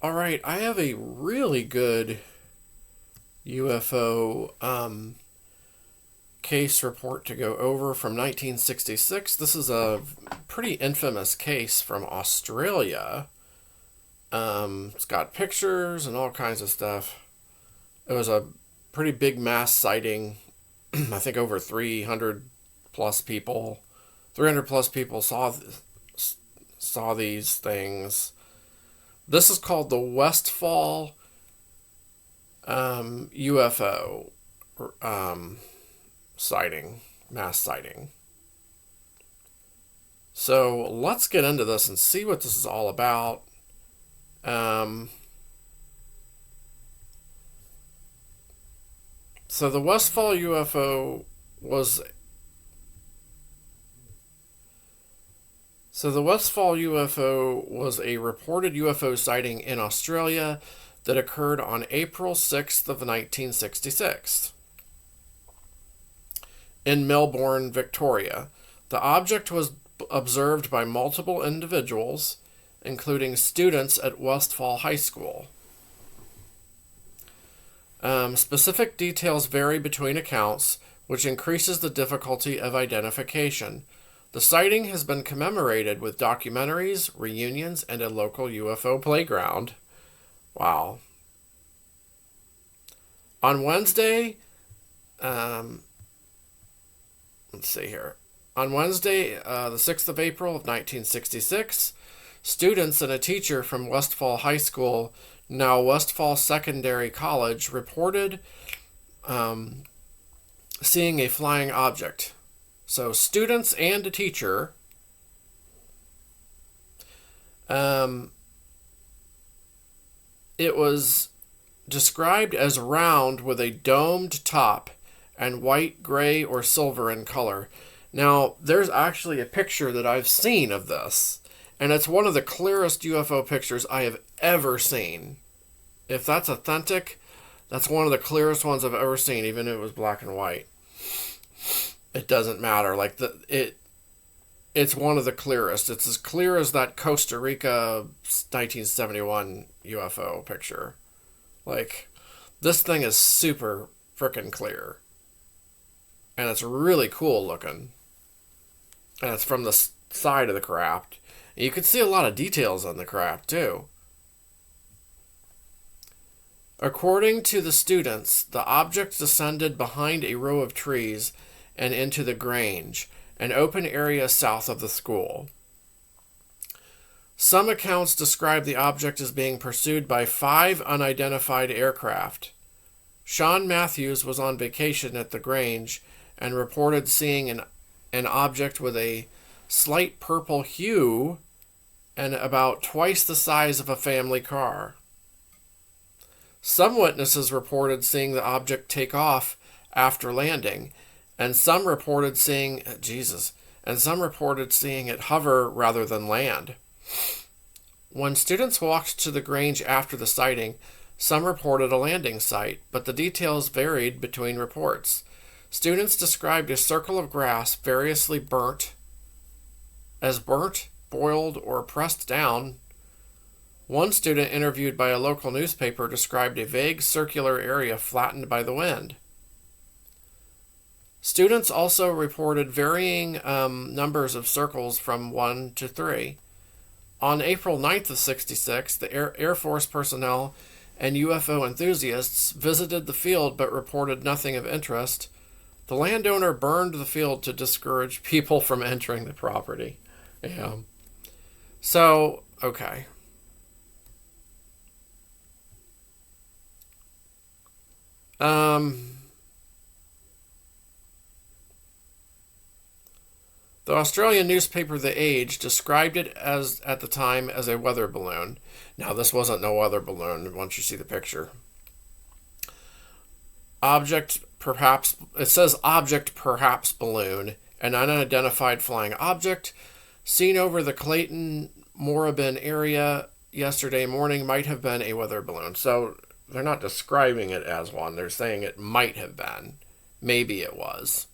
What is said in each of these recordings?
All right, I have a really good UFO case report to go over from 1966. This is a pretty infamous case from Australia. It's got pictures and all kinds of stuff. It was a pretty big mass sighting. I think over 300 plus people, 300 plus people saw these things. This is called the Westfall UFO sighting, mass sighting. So let's get into this and see what this is all about. So the Westfall UFO was a reported UFO sighting in Australia that occurred on April 6th of 1966 in Melbourne, Victoria. The object was observed by multiple individuals, including students at Westall High School. Specific details vary between accounts, which increases the difficulty of identification. The sighting has been commemorated with documentaries, reunions, and a local UFO playground. Wow. On Wednesday, let's see here. On Wednesday, the 6th of April of 1966, students and a teacher from Westfall High School, now Westfall Secondary College, reported seeing a flying object. So students and a teacher it was described as round with a domed top and white, gray, or silver in color. Now, there's actually a picture that I've seen of this, and it's one of the clearest UFO pictures I have ever seen. If that's authentic, that's one of the clearest ones I've ever seen, even if it was black and white. It doesn't matter. It's one of the clearest. It's as clear as that Costa Rica 1971 UFO picture. This thing is super freaking clear. And it's really cool looking. And it's from the side of the craft. And you can see a lot of details on the craft, too. According to the students, the object descended behind a row of trees and into the Grange, an open area south of the school. Some accounts describe the object as being pursued by 5 unidentified aircraft. Sean Matthews was on vacation at the Grange and reported seeing an object with a slight purple hue and about twice the size of a family car. Some witnesses reported seeing the object take off after landing, and some reported seeing it hover rather than land. When students walked to the Grange after the sighting, some reported a landing site, but the details varied between reports. Students described a circle of grass variously burnt, boiled, or pressed down. One student interviewed by a local newspaper described a vague circular area flattened by the wind. Students also reported varying numbers of circles from 1 to 3. On April 9th of 66, the Air Force personnel and UFO enthusiasts visited the field but reported nothing of interest. The landowner burned the field to discourage people from entering the property. Yeah. So, okay. The Australian newspaper The Age described it at the time as a weather balloon. Now, this wasn't no weather balloon once you see the picture. It says object perhaps balloon, an unidentified flying object seen over the Clayton Moorabbin area yesterday morning might have been a weather balloon. So they're not describing it as one. They're saying it might have been. Maybe it was.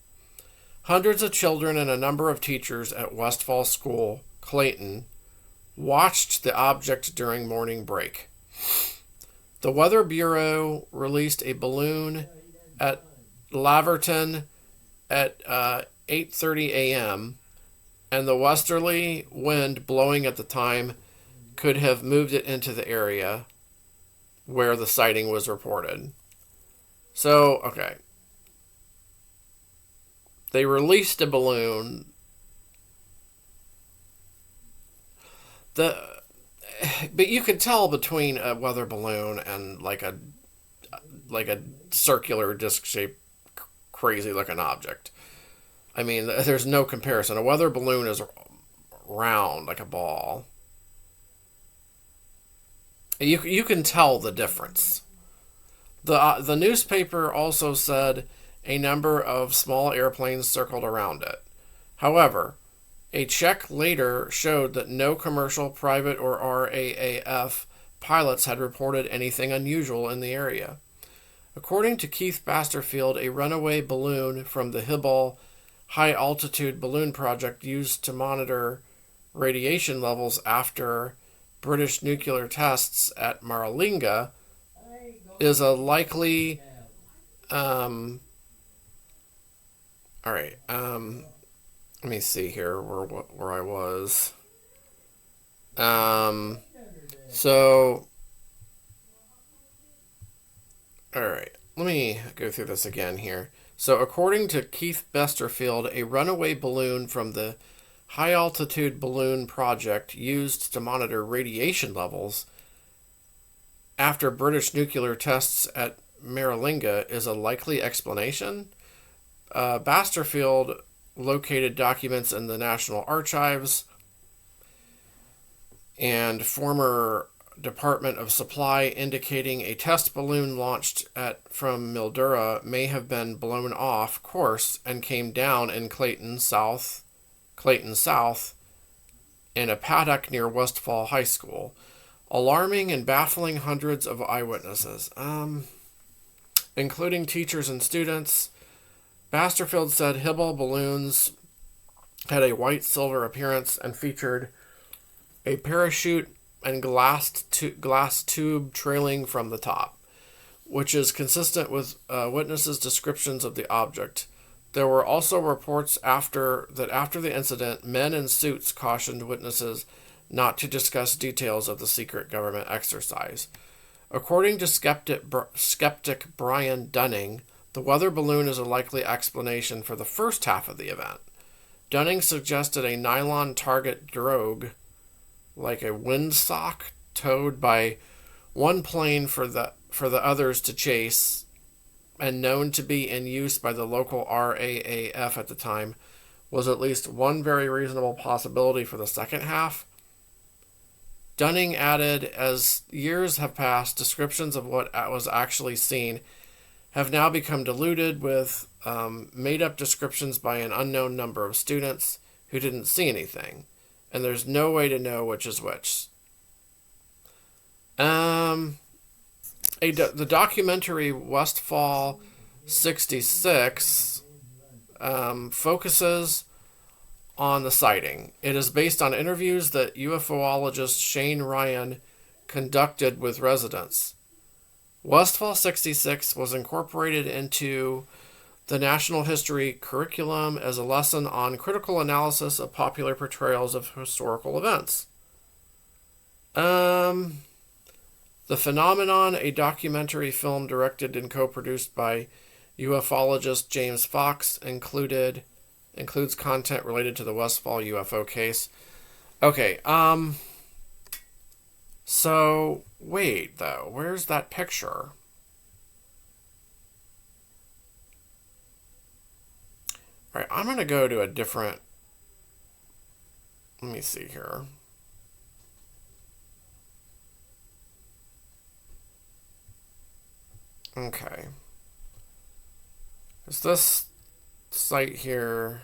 Hundreds of children and a number of teachers at Westfall School, Clayton, watched the object during morning break. The Weather Bureau released a balloon at Laverton at 8:30 a.m., and the westerly wind blowing at the time could have moved it into the area where the sighting was reported. So, okay. They released a balloon. But you can tell between a weather balloon and like a circular disc shaped crazy looking object. I mean, there's no comparison. A weather balloon is round like a ball. You can tell the difference. The newspaper also said a number of small airplanes circled around it. However, a check later showed that no commercial, private, or RAAF pilots had reported anything unusual in the area. According to Keith Basterfield, a runaway balloon from the Hubble High Altitude Balloon Project used to monitor radiation levels after British nuclear tests at Maralinga is a likely. All right. Let me see here where I was. So, all right. Let me go through this again here. So, according to Keith Besterfield, a runaway balloon from the High Altitude Balloon Project used to monitor radiation levels after British nuclear tests at Maralinga is a likely explanation. Basterfield located documents in the National Archives and former Department of Supply indicating a test balloon launched from Mildura may have been blown off course and came down in Clayton South, in a paddock near Westfall High School, alarming and baffling hundreds of eyewitnesses, including teachers and students. Basterfield said Hubble balloons had a white-silver appearance and featured a parachute and glass tube trailing from the top, which is consistent with witnesses' descriptions of the object. There were also reports after the incident, men in suits cautioned witnesses not to discuss details of the secret government exercise. According to skeptic Brian Dunning, the weather balloon is a likely explanation for the first half of the event. Dunning suggested a nylon target drogue, like a windsock, towed by one plane for the others to chase, and known to be in use by the local RAAF at the time, was at least one very reasonable possibility for the second half. Dunning added, as years have passed, descriptions of what was actually seen have now become diluted with made-up descriptions by an unknown number of students who didn't see anything, and there's no way to know which is which. The documentary Westfall 66 focuses on the sighting. It is based on interviews that UFOologist Shane Ryan conducted with residents. Westfall 66 was incorporated into the National History curriculum as a lesson on critical analysis of popular portrayals of historical events. The Phenomenon, a documentary film directed and co-produced by ufologist James Fox, includes content related to the Westfall UFO case. Okay, so wait though, where's that picture? All right, I'm going to go to a different, let me see here. Okay. Is this site here?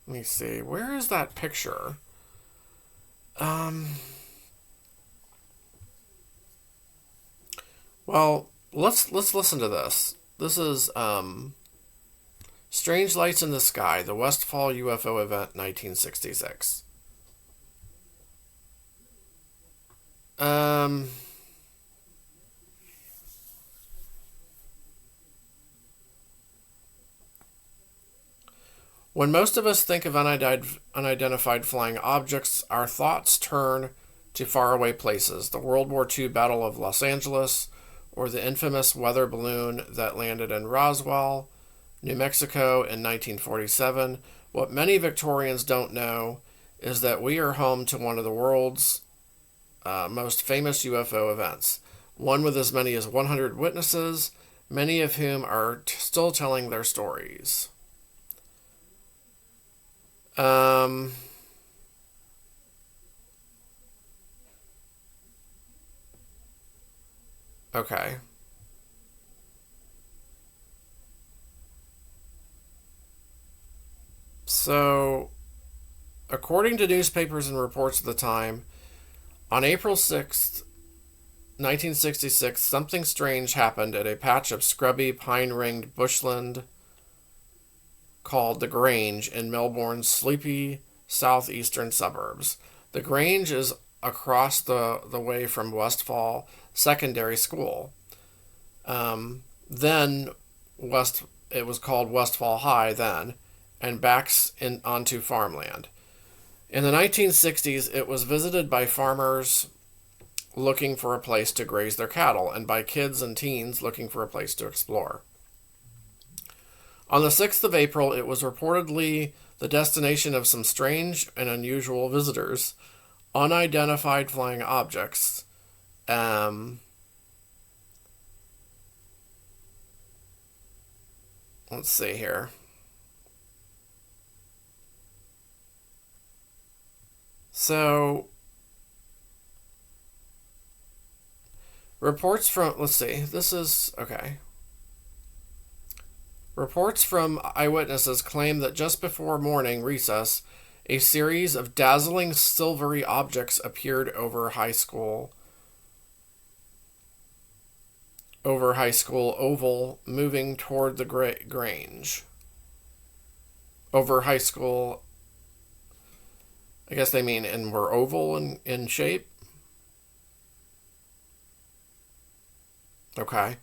Let me see. Where is that picture? Well, let's listen to this. This is Strange Lights in the Sky, the Westfall UFO event 1966. When most of us think of unidentified flying objects, our thoughts turn to faraway places. The World War II Battle of Los Angeles, or the infamous weather balloon that landed in Roswell, New Mexico in 1947. What many Victorians don't know is that we are home to one of the world's most famous UFO events, one with as many as 100 witnesses, many of whom are still telling their stories. Okay. So, according to newspapers and reports of the time, on April 6th, 1966, something strange happened at a patch of scrubby, pine-ringed bushland called the Grange in Melbourne's sleepy southeastern suburbs. The Grange is across the way from Westall Secondary School. Then it was called Westfall High then, and backs onto farmland. In the 1960s, it was visited by farmers looking for a place to graze their cattle, and by kids and teens looking for a place to explore. On the 6th of April, it was reportedly the destination of some strange and unusual visitors, unidentified flying objects. Let's see here. So, reports from, let's see, this is, okay. Reports from eyewitnesses claim that just before morning recess, a series of dazzling silvery objects appeared over high school oval, moving toward the Grange. Over high school, I guess they mean and were oval in shape. Okay.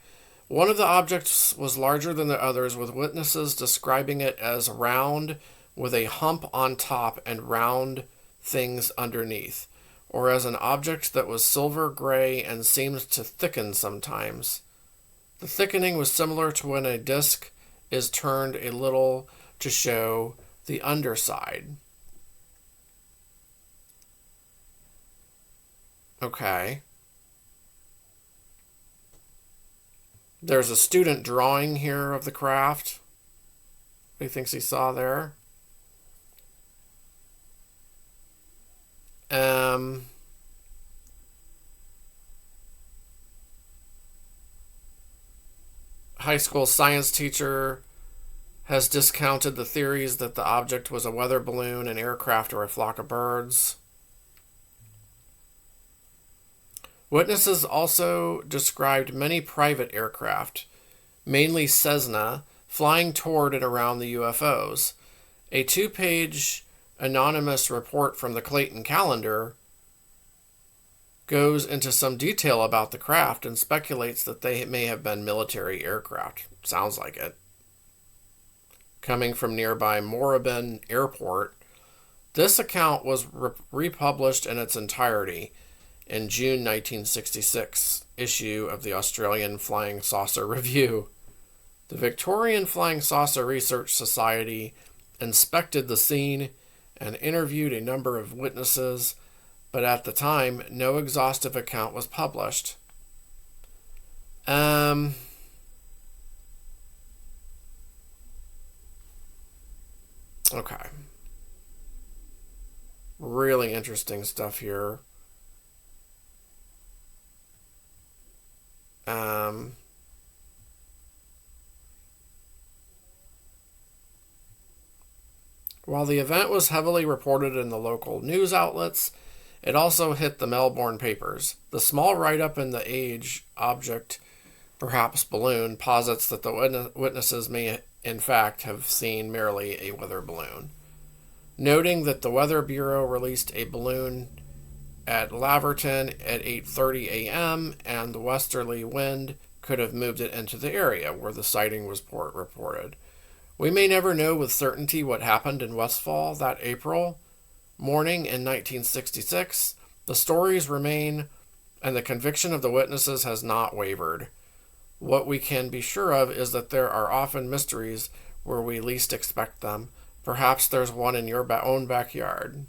One of the objects was larger than the others, with witnesses describing it as round with a hump on top and round things underneath, or as an object that was silver gray and seemed to thicken sometimes. The thickening was similar to when a disc is turned a little to show the underside. Okay. There's a student drawing here of the craft. He thinks he saw there. High school science teacher has discounted the theories that the object was a weather balloon, an aircraft, or a flock of birds. Witnesses also described many private aircraft, mainly Cessna, flying toward and around the UFOs. A 2-page anonymous report from the Clayton Calendar goes into some detail about the craft and speculates that they may have been military aircraft. Sounds like it. Coming from nearby Moorabbin Airport, this account was republished in its entirety in June 1966 issue of the Australian Flying Saucer Review. The Victorian Flying Saucer Research Society inspected the scene and interviewed a number of witnesses, but at the time, no exhaustive account was published. Okay. Really interesting stuff here. While the event was heavily reported in the local news outlets, it also hit the Melbourne papers. The small write-up in the Age object, perhaps balloon, posits that the witnesses may in fact have seen merely a weather balloon, noting that the Weather Bureau released a balloon at Laverton at 8:30 a.m. and the westerly wind could have moved it into the area where the sighting was reported. We may never know with certainty what happened in Westfall that April morning in 1966. The stories remain, and the conviction of the witnesses has not wavered. What we can be sure of is that there are often mysteries where we least expect them. Perhaps there's one in your own backyard.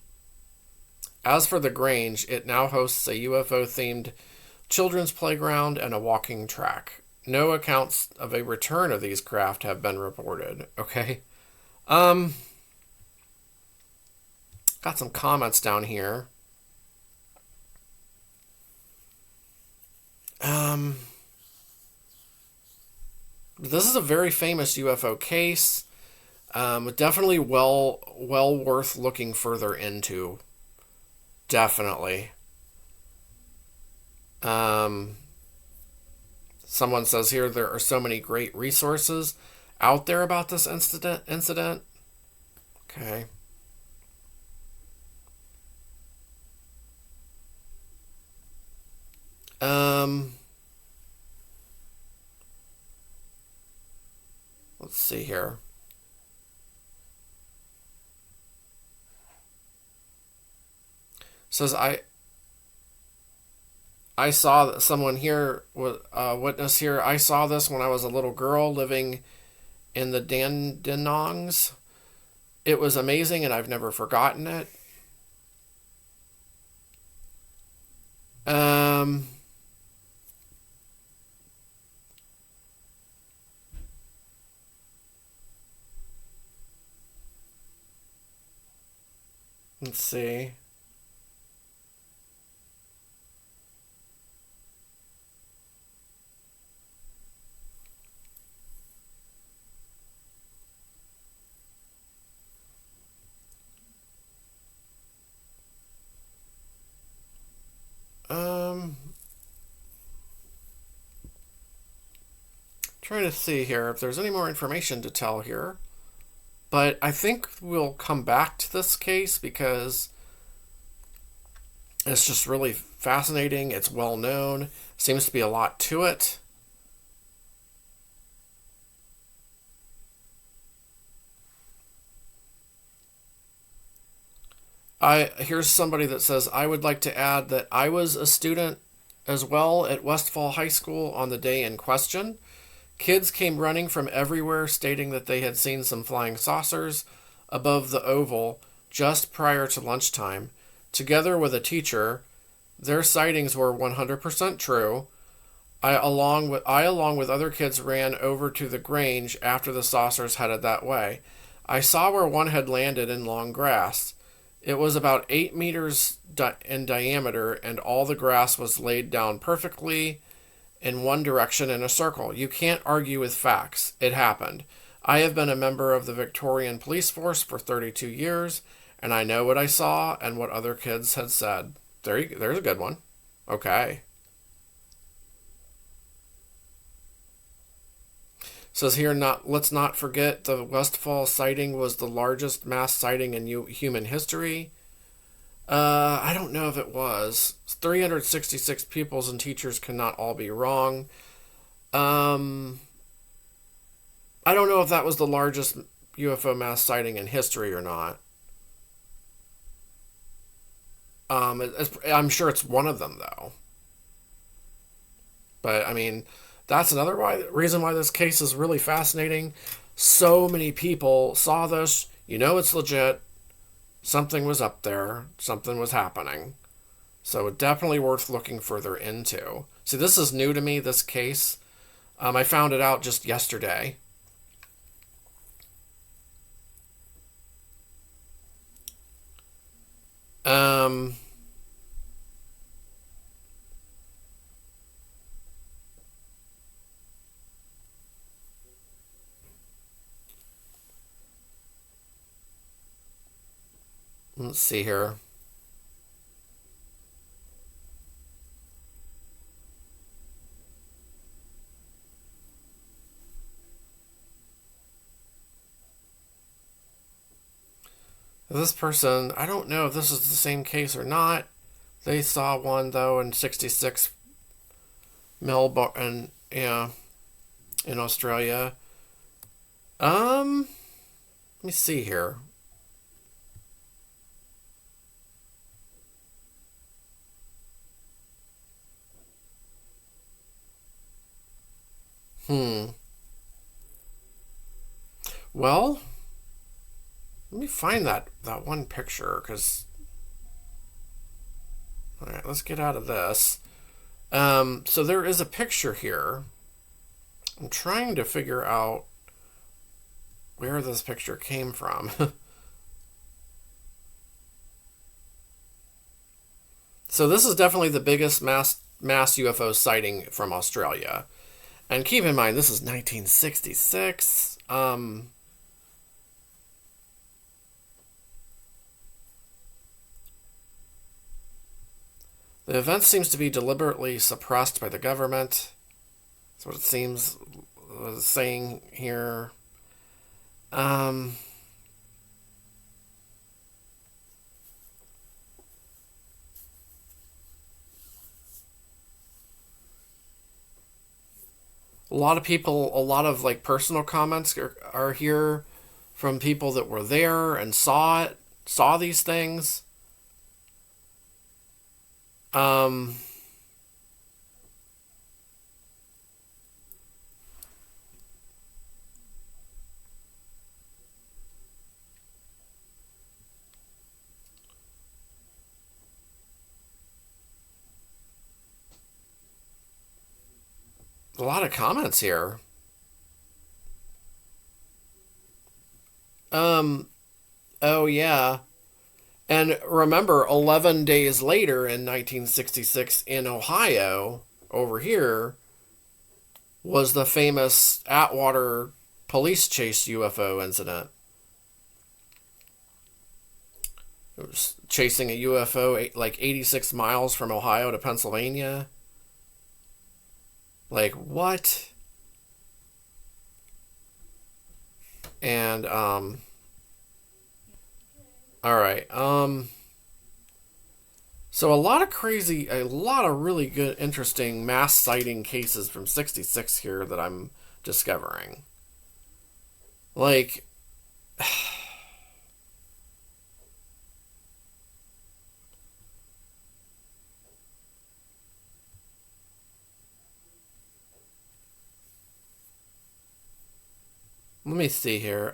As for the Grange, it now hosts a UFO-themed children's playground and a walking track. No accounts of a return of these craft have been reported. Okay. Got some comments down here. This is a very famous UFO case. Definitely well worth looking further into. Definitely. Someone says here there are so many great resources out there about this incident. Okay. Let's see here. Says I saw that someone here witness here. I saw this when I was a little girl living in the Dandenongs. It was amazing, and I've never forgotten it. Um, let's see. Trying to see here if there's any more information to tell here. But I think we'll come back to this case because it's just really fascinating. It's well known. Seems to be a lot to it. Here's somebody that says, I would like to add that I was a student as well at Westfall High School on the day in question. Kids came running from everywhere stating that they had seen some flying saucers above the oval just prior to lunchtime. Together with a teacher, their sightings were 100% true. I, along with other kids, ran over to the Grange after the saucers headed that way. I saw where one had landed in long grass. It was about 8 meters in diameter, and all the grass was laid down perfectly in one direction in a circle. You can't argue with facts. It happened. I have been a member of the Victorian police force for 32 years, and I know what I saw and what other kids had said. There's a good one. Okay. Says here, let's not forget the Westfall sighting was the largest mass sighting in human history. I don't know if it was. 366 pupils and teachers cannot all be wrong. I don't know if that was the largest UFO mass sighting in history or not. I'm sure it's one of them, though. But, I mean, that's another reason why this case is really fascinating. So many people saw this. You know it's legit. Something was up there. Something was happening. So definitely worth looking further into. See, this is new to me, this case. I found it out just yesterday. Let's see here. This person, I don't know if this is the same case or not. They saw one, though, in 66 Melbourne, in Australia. Let me see here. Well, let me find that one picture, because... All right, let's get out of this. So there is a picture here. I'm trying to figure out where this picture came from. So this is definitely the biggest mass UFO sighting from Australia. And keep in mind, this is 1966. The event seems to be deliberately suppressed by the government. That's what it seems saying here. A lot of people, a lot of like personal comments are here from people that were there and saw it, saw these things. Um, a lot of comments here. Um, oh yeah. And remember, 11 days later in 1966 in Ohio, over here, was the famous Atwater police chase UFO incident. It was chasing a UFO like 86 miles from Ohio to Pennsylvania. Like, what? And, all right. So a lot of really good, interesting mass sighting cases from 66 here that I'm discovering. Like, let me see here.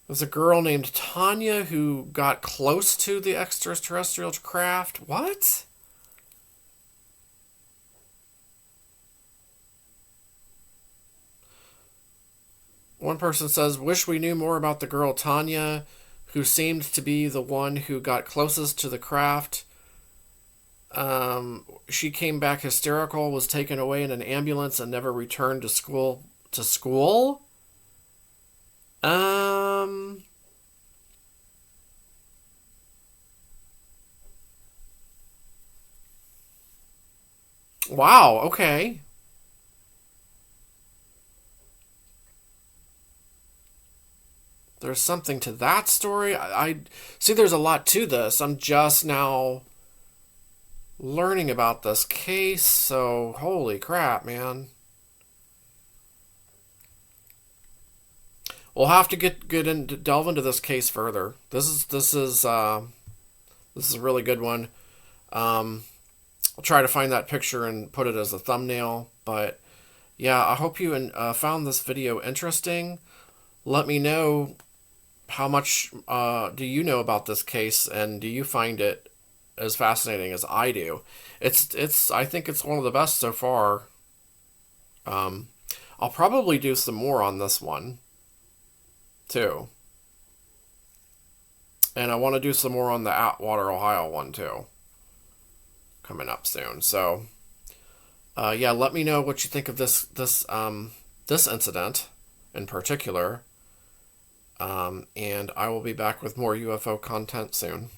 There's a girl named Tanya who got close to the extraterrestrial craft. What? One person says, wish we knew more about the girl Tanya, who seemed to be the one who got closest to the craft. She came back hysterical, was taken away in an ambulance, and never returned to school. To school? Um, wow, okay. There's something to that story. I see there's a lot to this. I'm just now learning about this case, so holy crap, man. We'll have to get into delve into this case further. This is a really good one. I'll try to find that picture and put it as a thumbnail. But yeah, I hope you found this video interesting. Let me know how much do you know about this case, and do you find it as fascinating as I do? It's I think it's one of the best so far. Um, I'll probably do some more on this one too, and I want to do some more on the Atwater, Ohio one too, coming up soon. So yeah, let me know what you think of this incident in particular. And I will be back with more UFO content soon.